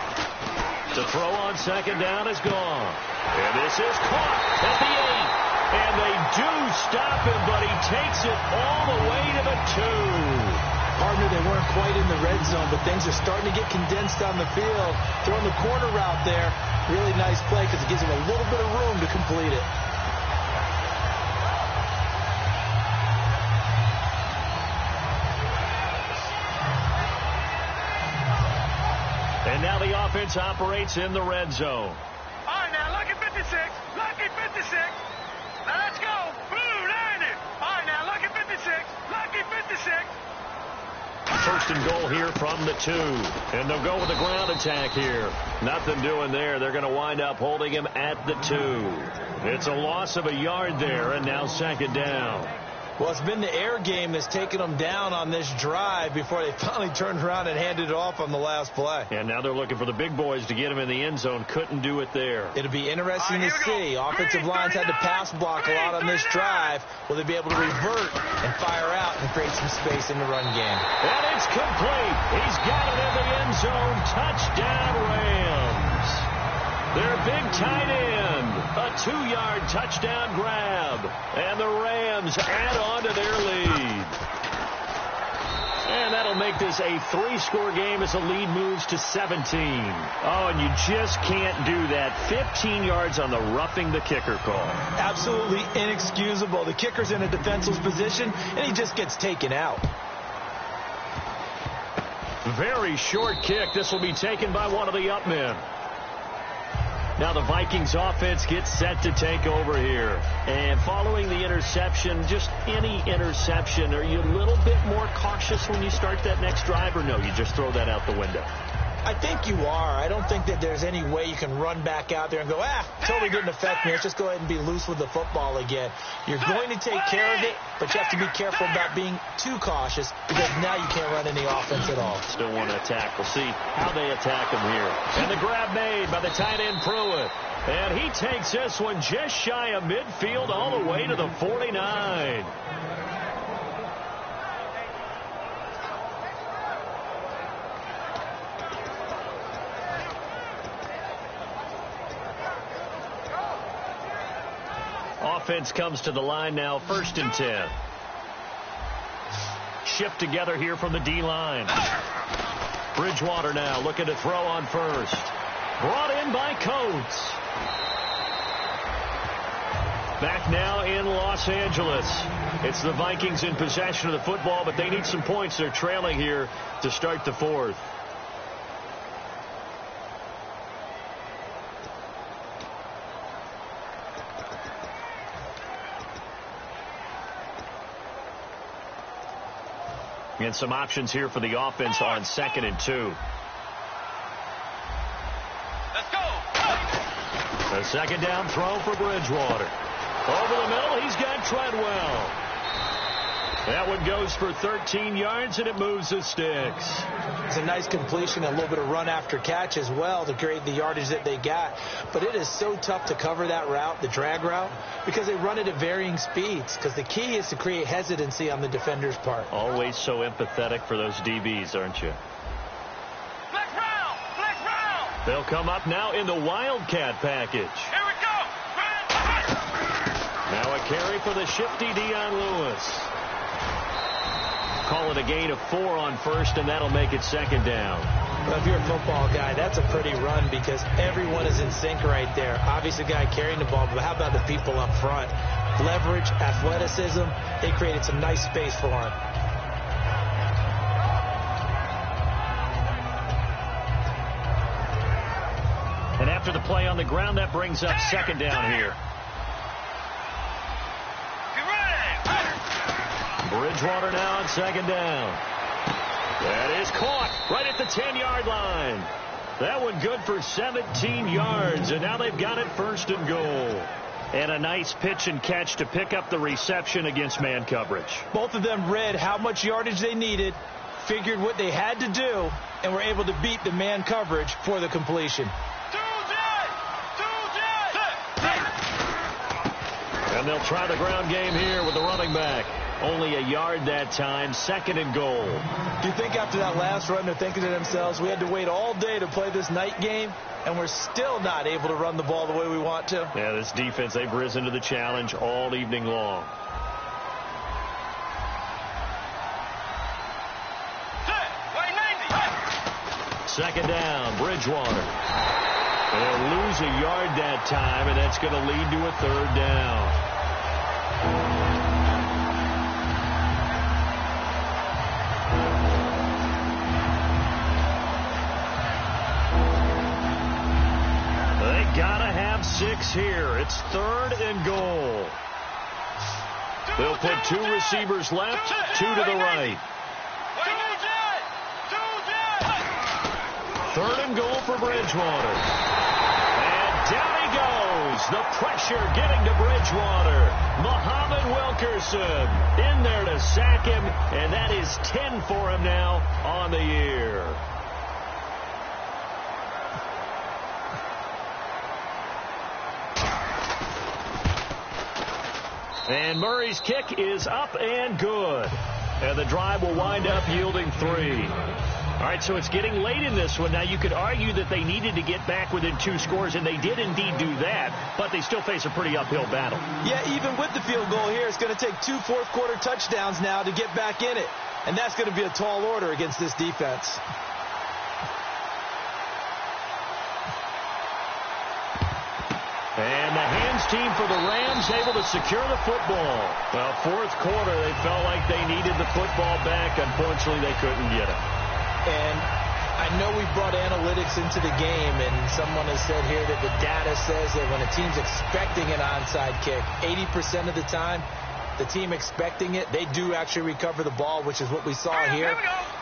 The throw on second down is gone. And this is caught at the 8. And they do stop him, but he takes it all the way to the 2. Partner, they weren't quite in the red zone, but things are starting to get condensed on the field. Throwing the corner route there, really nice play because it gives him a little bit of room to complete it. And now the offense operates in the red zone. All right, now, lucky 56. Lucky 56. Now, let's go. Blue 90. All right, now, lucky 56. Lucky 56. First and goal here from the 2. And they'll go with the ground attack here. Nothing doing there. They're going to wind up holding him at the 2. It's a loss of a yard there, and now second down. Well, it's been the air game that's taken them down on this drive before they finally turned around and handed it off on the last play. And now they're looking for the big boys to get him in the end zone. Couldn't do it there. It'll be interesting to see. Offensive lines had to pass block a lot on this drive. Will they be able to revert and fire out and create some space in the run game? And it's complete. He's got it in the end zone. Touchdown, Rams. Their big tight end. A 2-yard touchdown grab. And the Rams add on to their lead. And that'll make this a 3-score game as the lead moves to 17. Oh, and you just can't do that. 15 yards on the roughing the kicker call. Absolutely inexcusable. The kicker's in a defenseless position, and he just gets taken out. Very short kick. This will be taken by one of the up men. Now the Vikings offense gets set to take over here. And following the interception, just any interception, are you a little bit more cautious when you start that next drive, or no, you just throw that out the window? I think you are. I don't think that there's any way you can run back out there and go, totally didn't affect me. Let's just go ahead and be loose with the football again. You're going to take care of it, but you have to be careful about being too cautious because now you can't run any offense at all. Still want to attack. We'll see how they attack him here. And the grab made by the tight end Pruitt. And he takes this one just shy of midfield all the way to the 49. offense comes to the line now, 1st and 10. Shift together here from the D-line. Bridgewater now looking to throw on first. Brought in by Coates. Back now in Los Angeles. It's the Vikings in possession of the football, but they need some points. They're trailing here to start the 4th. And some options here for the offense on 2nd and 2. Let's go. A 2nd down throw for Bridgewater. Over the middle, he's got Treadwell. That one goes for 13 yards, and it moves the sticks. It's a nice completion, a little bit of run after catch as well to create the yardage that they got. But it is so tough to cover that route, the drag route, because they run it at varying speeds. Because the key is to create hesitancy on the defender's part. Always so empathetic for those DBs, aren't you? Flex round. Flex round. They'll come up now in the Wildcat package. Here we go. Now a carry for the shifty Dion Lewis. Call it a gain of 4 on 1st, and that'll make it 2nd down. Well, if you're a football guy, that's a pretty run because everyone is in sync right there. Obviously, the guy carrying the ball, but how about the people up front? Leverage, athleticism, they created some nice space for him. And after the play on the ground, that brings up 2nd down here. Bridgewater now on 2nd down. That is caught right at the 10-yard line. That one good for 17 yards, and now they've got it 1st and goal. And a nice pitch and catch to pick up the reception against man coverage. Both of them read how much yardage they needed, figured what they had to do, and were able to beat the man coverage for the completion. And they'll try the ground game here with the running back. Only a yard that time, 2nd and goal. Do you think after that last run they're thinking to themselves, we had to wait all day to play this night game, and we're still not able to run the ball the way we want to? Yeah, this defense, they've risen to the challenge all evening long. Second down, Bridgewater. They'll lose a yard that time, and that's going to lead to a 3rd down. Gotta have 6 here. It's 3rd and goal. They'll put 2 receivers left, 2 to the right. 3rd and goal for Bridgewater. And down he goes. The pressure getting to Bridgewater. Muhammad Wilkerson in there to sack him, and that is 10 for him now on the year. And Murray's kick is up and good. And the drive will wind up yielding 3. All right, so it's getting late in this one. Now, you could argue that they needed to get back within 2 scores, and they did indeed do that, but they still face a pretty uphill battle. Yeah, even with the field goal here, it's going to take 2 fourth-quarter touchdowns now to get back in it. And that's going to be a tall order against this defense. And the hands team for the Rams able to secure the football. Well, 4th quarter, they felt like they needed the football back. Unfortunately, they couldn't get it. And I know we brought analytics into the game, and someone has said here that the data says that when a team's expecting an onside kick, 80% of the time, the team expecting it, they do actually recover the ball, which is what we saw here.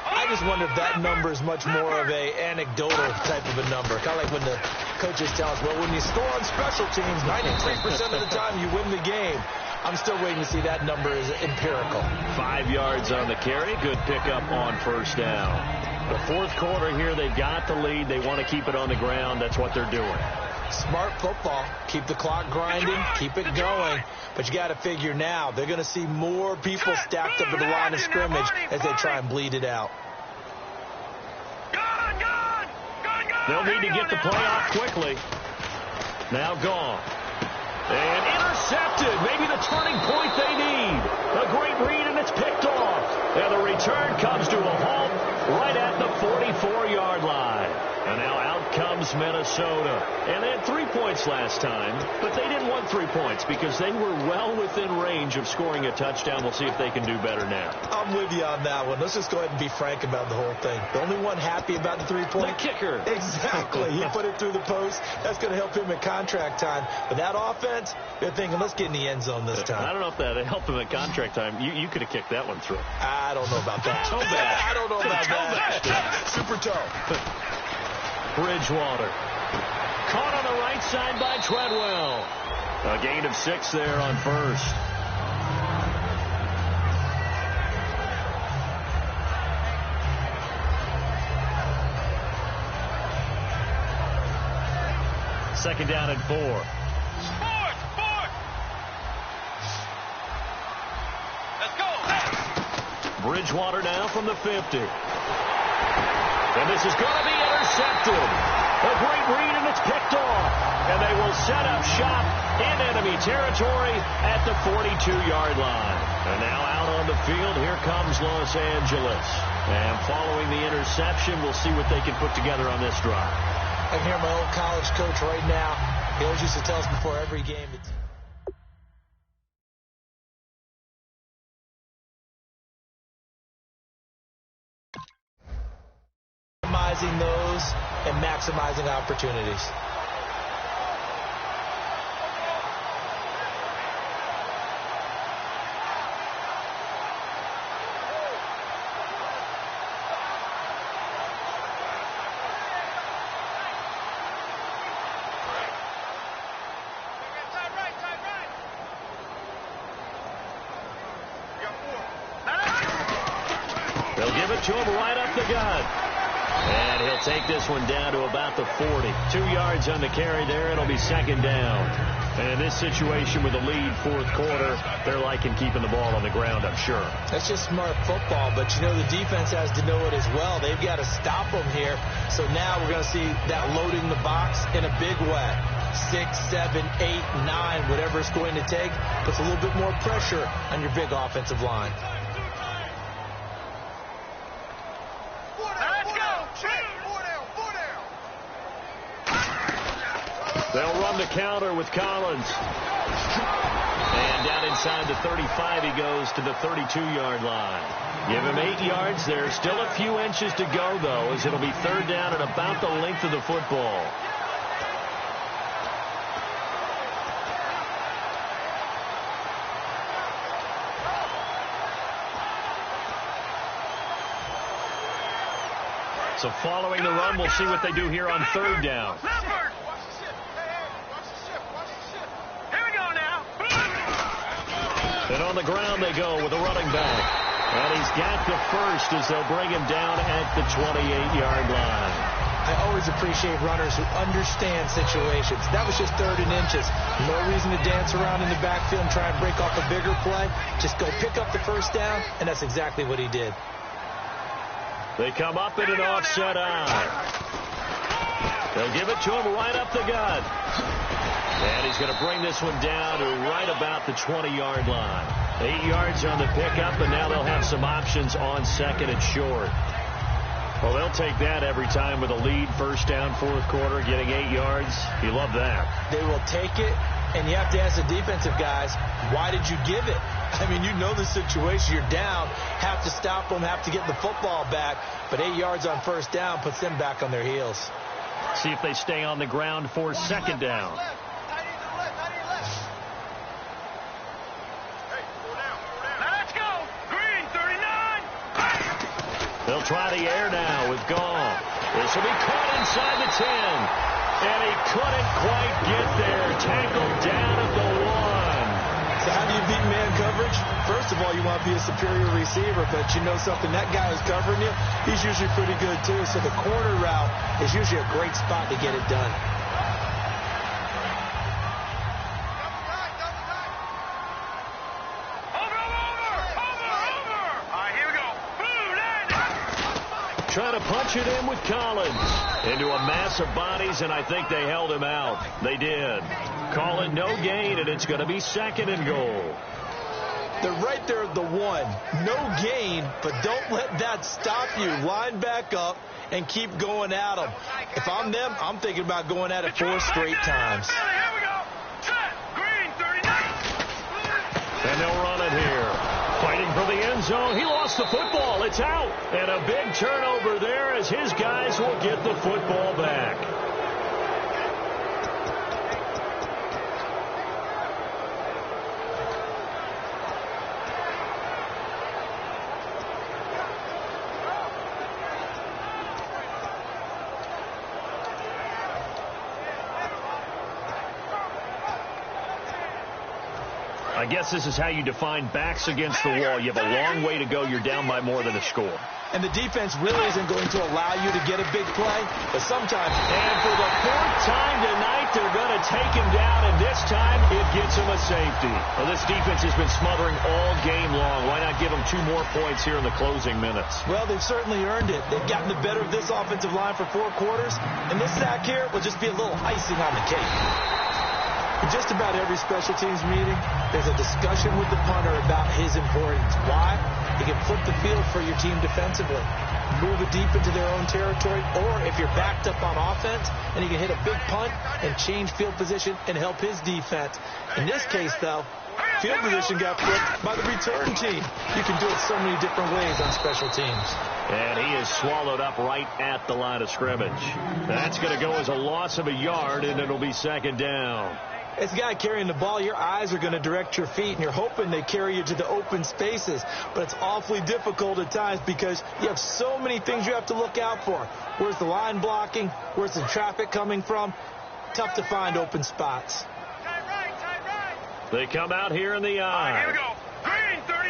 I just wonder if that number is much more of a anecdotal type of a number. Kind of like when the coaches tell us, well, when you score on special teams, 93% of the time you win the game. I'm still waiting to see that number is empirical. 5 yards on the carry. Good pickup on 1st down. The 4th quarter here, they've got the lead. They want to keep it on the ground. That's what they're doing. Smart football. Keep the clock grinding. Keep it going. But you got to figure now, they're going to see more people stacked up at the line of scrimmage as they try and bleed it out. They'll need to get the play off quickly. Now gone. And intercepted. Maybe the turning point they need. A great read, and it's picked off. And the return comes to a halt right at the 44-yard line. And now out comes Minnesota. And they had 3 points last time, but they didn't want 3 points because they were well within range of scoring a touchdown. We'll see if they can do better now. I'm with you on that one. Let's just go ahead and be frank about the whole thing. The only one happy about the 3-point? The kicker. Exactly. He put it through the post. That's going to help him in contract time. But that offense, they're thinking, let's get in the end zone this time. I don't know if that helped him in contract time. You could have kicked that one through. I don't know about that. Toe back. I don't know about that. Super toe. Bridgewater. Caught on the right side by Treadwell. A gain of 6 there on first. Second down and 4. Fourth. Let's go. Bridgewater now from the 50. And this is going to be intercepted. A great read, and it's picked off. And they will set up shop in enemy territory at the 42-yard line. And now out on the field, here comes Los Angeles. And following the interception, we'll see what they can put together on this drive. I can hear my old college coach right now. He always used to tell us before every game. Maximizing those and maximizing opportunities. They'll give it to him right up the gut. And he'll take this one down to about the 40. 2 yards on the carry there. It'll be second down. And in this situation with a lead fourth quarter, they're liking keeping the ball on the ground, I'm sure. That's just smart football, but you know the defense has to know it as well. They've got to stop them here. So now we're going to see that loading the box in a big way. 6, 7, 8, 9, whatever it's going to take, puts a little bit more pressure on your big offensive line. They'll run the counter with Collins. And down inside the 35, he goes to the 32-yard line. Give him 8 yards there. Still a few inches to go, though, as it'll be third down at about the length of the football. So following the run, we'll see what they do here on third down. And on the ground they go with a running back. And he's got the first as they'll bring him down at the 28-yard line. I always appreciate runners who understand situations. That was just 3rd and inches. No reason to dance around in the backfield and try and break off a bigger play. Just go pick up the first down, and that's exactly what he did. They come up in an offset eye. They'll give it to him right up the gut. And he's going to bring this one down to right about the 20-yard line. 8 yards on the pickup, and now they'll have some options on second and short. Well, they'll take that every time with a lead, first down, fourth quarter, getting 8 yards. You love that. They will take it, and you have to ask the defensive guys, why did you give it? I mean, you know the situation. You're down, have to stop them, have to get the football back, but 8 yards on first down puts them back on their heels. See if they stay on the ground for second down. They'll try the air now with Gall. This will be caught inside the 10. And he couldn't quite get there. Tackled down at the 1. So how do you beat man coverage? First of all, you want to be a superior receiver, but you know something, that guy who's covering you, he's usually pretty good too. So the corner route is usually a great spot to get it done. Trying to punch it in with Collins into a mass of bodies, and I think they held him out. They did. Call it no gain, and it's going to be 2nd and goal. They're right there at the 1. No gain, but don't let that stop you. Line back up and keep going at them. If I'm them, I'm thinking about going at it 4 straight times. Here we go. Set. Green, 39. And they'll run it here. Fighting for the end zone. He lost the football. It's out. And a big turnover there as his guys will get the football back. I guess this is how you define backs against the wall. You have a long way to go. You're down by more than a score. And the defense really isn't going to allow you to get a big play, but sometimes. And for the 4th time tonight, they're going to take him down, and this time it gets him a safety. Well, this defense has been smothering all game long. Why not give them 2 more points here in the closing minutes? Well, they've certainly earned it. They've gotten the better of this offensive line for 4 quarters, and this sack here will just be a little icing on the cake. In just about every special teams meeting, there's a discussion with the punter about his importance. Why? He can flip the field for your team defensively, move it deep into their own territory, or if you're backed up on offense, and he can hit a big punt and change field position and help his defense. In this case, though, field position got flipped by the return team. You can do it so many different ways on special teams. And he is swallowed up right at the line of scrimmage. That's going to go as a loss of a yard, and it'll be 2nd down. As a guy carrying the ball, your eyes are going to direct your feet, and you're hoping they carry you to the open spaces. But it's awfully difficult at times because you have so many things you have to look out for. Where's the line blocking? Where's the traffic coming from? Tough to find open spots. Tight right. They come out here in the eye. Here we go. Green, 39.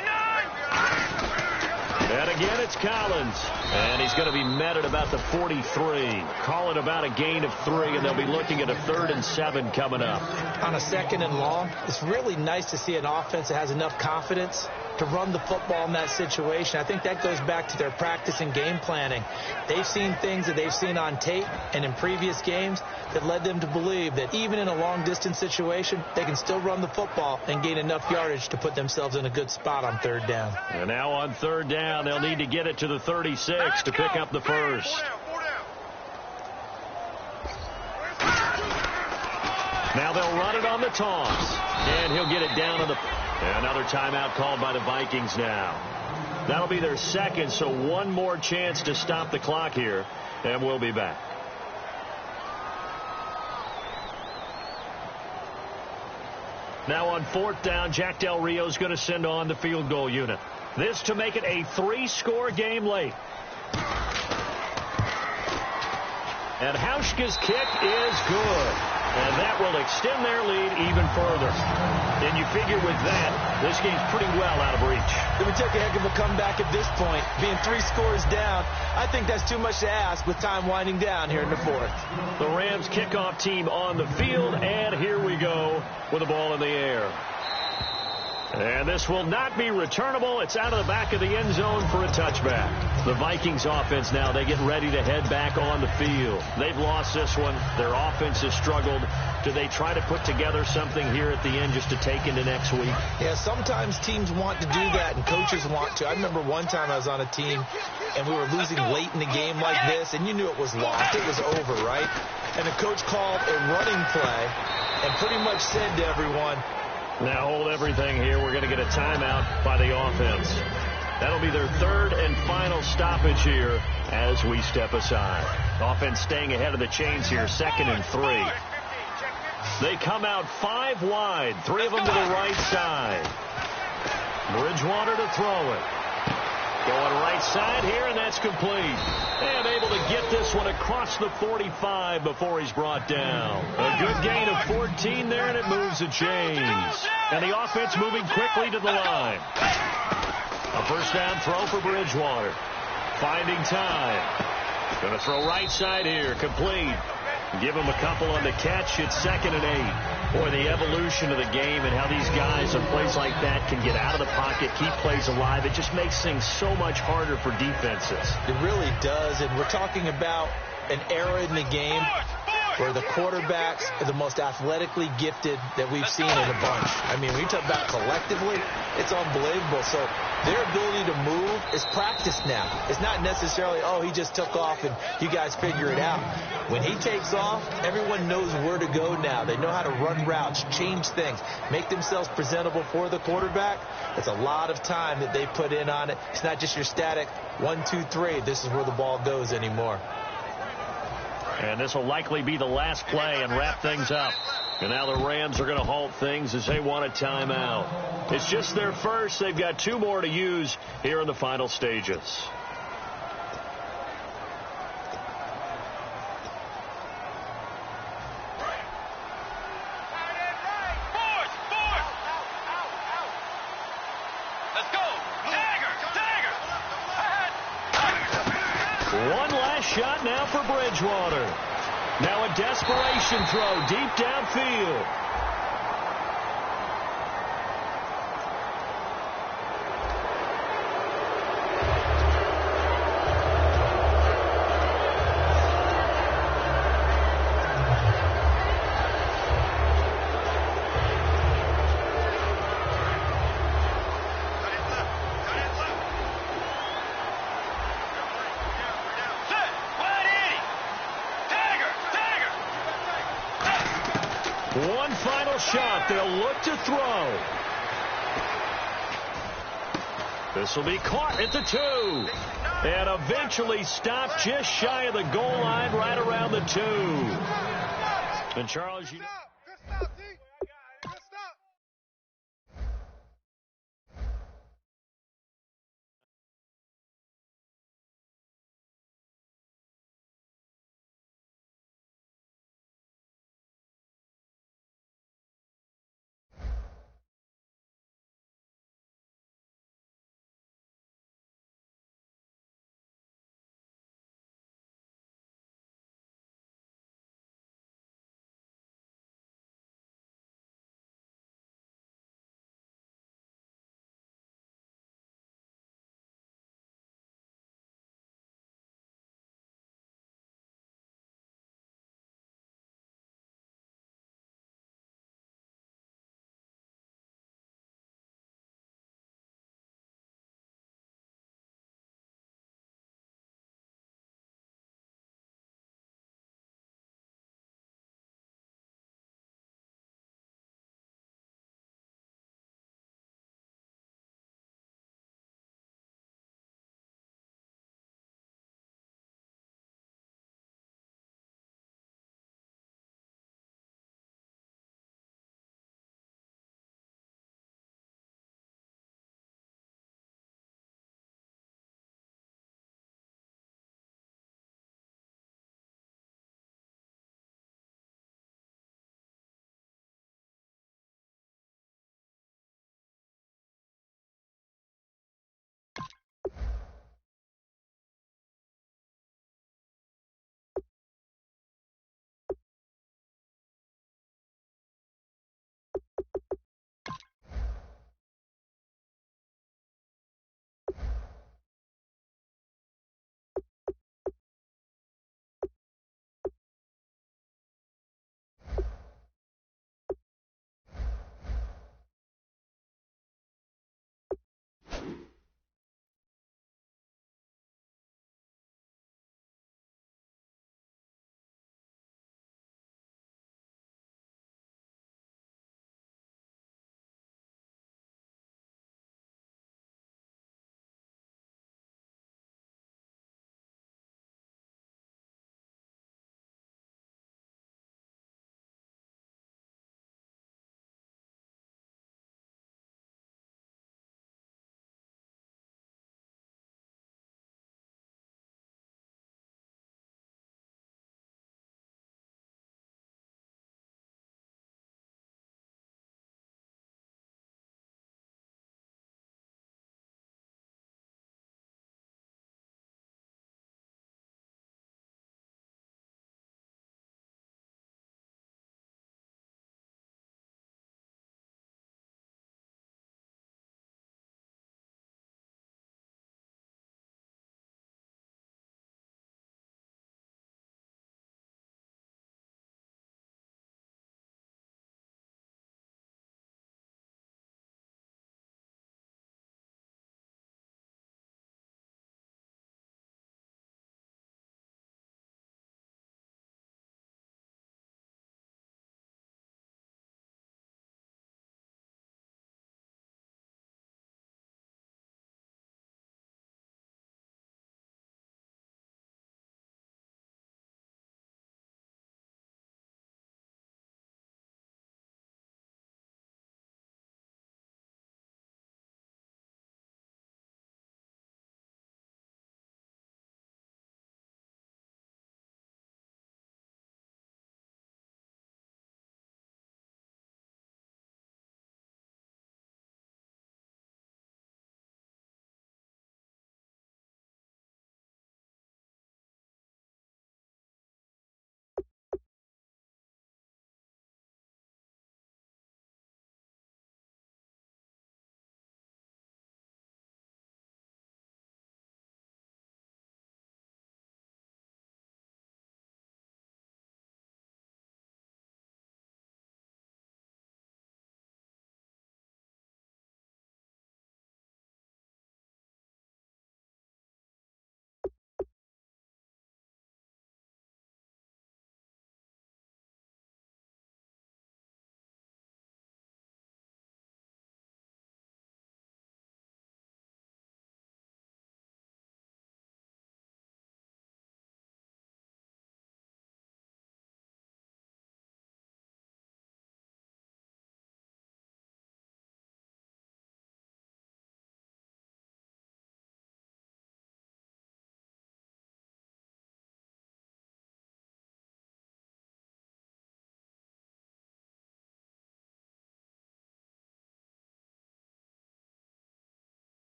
And again, it's Collins. And he's going to be met at about the 43. Call it about a gain of 3, and they'll be looking at a 3rd and 7 coming up. On a 2nd and long, it's really nice to see an offense that has enough confidence to run the football in that situation. I think that goes back to their practice and game planning. They've seen things that they've seen on tape and in previous games that led them to believe that even in a long-distance situation, they can still run the football and gain enough yardage to put themselves in a good spot on 3rd down. And now on 3rd down, they'll need to get it to the 36 to pick up the first. 4 down. Now they'll run it on the toss. And he'll get it down to the... Another timeout called by the Vikings now. That'll be their 2nd, so 1 more chance to stop the clock here, and we'll be back. Now on 4th down, Jack Del Rio's going to send on the field goal unit. This to make it a 3-score game late. And Hauschka's kick is good. And that will extend their lead even further. And you figure with that, this game's pretty well out of reach. It would take a heck of a comeback at this point. Being 3 scores down, I think that's too much to ask with time winding down here in the 4th. The Rams kickoff team on the field, and here we go with the ball in the air. And this will not be returnable. It's out of the back of the end zone for a touchback. The Vikings offense now, they get ready to head back on the field. They've lost this one. Their offense has struggled. Do they try to put together something here at the end just to take into next week? Yeah, sometimes teams want to do that and coaches want to. I remember one time I was on a team and we were losing late in the game like this, and you knew it was lost. It was over, right? And the coach called a running play and pretty much said to everyone, now hold everything here. We're going to get a timeout by the offense. That'll be their 3rd and final stoppage here as we step aside. Offense staying ahead of the chains here, 2nd and 3. They come out 5 wide, 3 of them to the right side. Bridgewater to throw it. Going right side here, and that's complete. And able to get this one across the 45 before he's brought down. A good gain of 14 there, and it moves the chains. And the offense moving quickly to the line. A 1st down throw for Bridgewater. Finding time. Going to throw right side here, complete. Give him a couple on the catch. It's 2nd and 8. Boy, the evolution of the game and how these guys on plays like that can get out of the pocket, keep plays alive. It just makes things so much harder for defenses. It really does, and we're talking about an era in the game where the quarterbacks are the most athletically gifted that we've seen in a bunch. I mean, when you talk about collectively, it's unbelievable. So their ability to move is practiced now. It's not necessarily, oh, he just took off and you guys figure it out. When he takes off, everyone knows where to go now. They know how to run routes, change things, make themselves presentable for the quarterback. It's a lot of time that they put in on it. It's not just your static 1, 2, 3. This is where the ball goes anymore. And this will likely be the last play and wrap things up. And now the Rams are going to halt things as they want a timeout. It's just their first. They've got 2 more to use here in the final stages. One last shot now for Bridgewater. Now a desperation throw deep downfield. One final shot. They'll look to throw. This will be caught at the 2. And eventually stopped just shy of the goal line right around the 2. And Charles, you know...